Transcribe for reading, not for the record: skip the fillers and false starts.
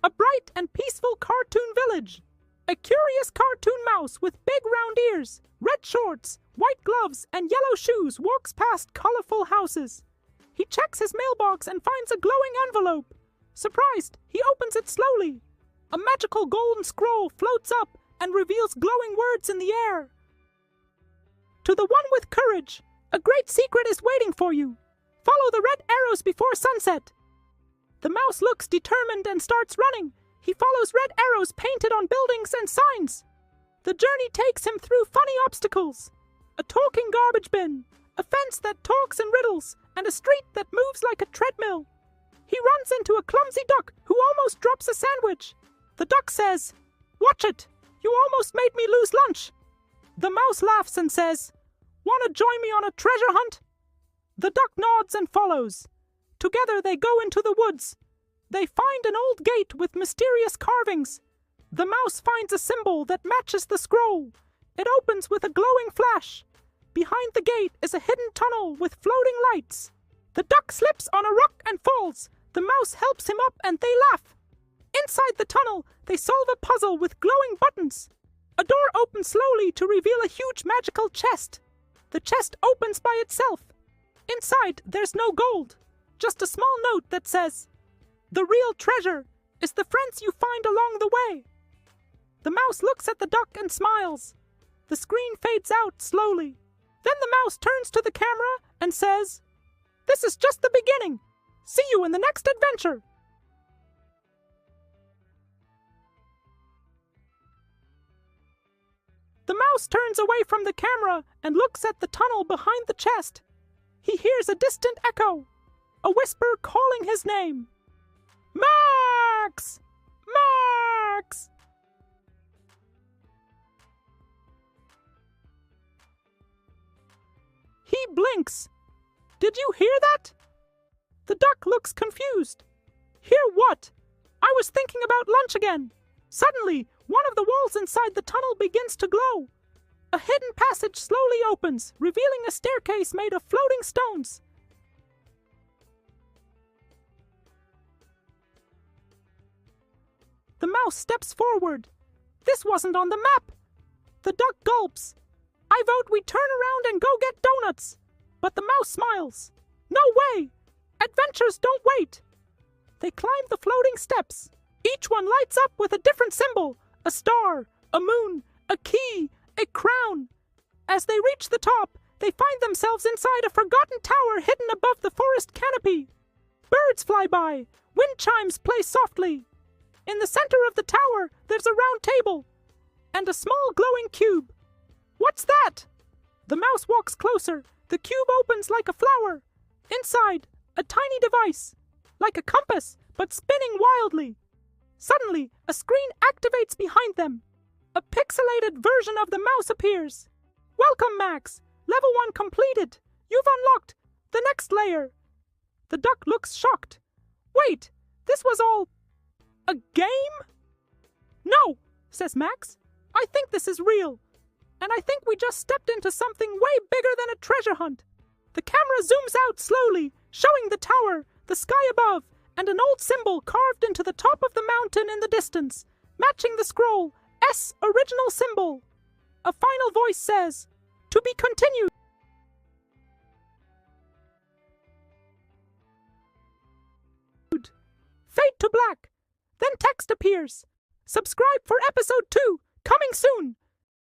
A bright and peaceful cartoon village. A curious cartoon mouse with big round ears, red shorts, white gloves, and yellow shoes walks past colorful houses. He checks his mailbox and finds a glowing envelope. Surprised, he opens it slowly. A magical golden scroll floats up and reveals glowing words in the air. To the one with courage, a great secret is waiting for you. Follow the red arrows before sunset. The mouse looks determined and starts running. He follows red arrows painted on buildings and signs. The journey takes him through funny obstacles. A talking garbage bin, a fence that talks in riddles, and a street that moves like a treadmill. He runs into a clumsy duck who almost drops a sandwich. The duck says, "Watch it! You almost made me lose lunch." The mouse laughs and says, "Want to join me on a treasure hunt?" The duck nods and follows. Together they go into the woods. They find an old gate with mysterious carvings. The mouse finds a symbol that matches the scroll. It opens with a glowing flash. Behind the gate is a hidden tunnel with floating lights. The duck slips on a rock and falls. The mouse helps him up and they laugh. Inside the tunnel, they solve a puzzle with glowing buttons. A door opens slowly to reveal a huge magical chest. The chest opens by itself. Inside, there's no gold, just a small note that says, "The real treasure is the friends you find along the way." The mouse looks at the duck and smiles. The screen fades out slowly. Then the mouse turns to the camera and says, "This is just the beginning. See you in the next adventure." The mouse turns away from the camera and looks at the tunnel behind the chest. He hears a distant echo, a whisper calling his name. "Max! Max!" He blinks. "Did you hear that?" The duck looks confused. "Hear what? I was thinking about lunch again." Suddenly, one of the walls inside the tunnel begins to glow. A hidden passage slowly opens, revealing a staircase made of floating stones. The mouse steps forward. This wasn't on the map. The duck gulps. "I vote we turn around and go get donuts." But the mouse smiles. "No way! Adventures don't wait." They climb the floating steps. Each one lights up with a different symbol. A star, a moon, a key, a crown. As they reach the top, they find themselves inside a forgotten tower hidden above the forest canopy. Birds fly by. Wind chimes play softly. In the center of the tower, there's a round table and a small glowing cube. "What's that?" The mouse walks closer. The cube opens like a flower. Inside, a tiny device, like a compass, but spinning wildly. Suddenly, a screen activates behind them. A pixelated version of the mouse appears. "Welcome, Max. Level 1 completed. You've unlocked the next layer." The duck looks shocked. "Wait, this was all a game?" "No," says Max. "I think this is real. And I think we just stepped into something way bigger than a treasure hunt." The camera zooms out slowly, showing the tower, the sky above, and an old symbol carved into the top of the mountain in the distance, matching the scroll, S original symbol. A final voice says, "To be continued." Fade to black. Then text appears. Subscribe for episode 2, coming soon.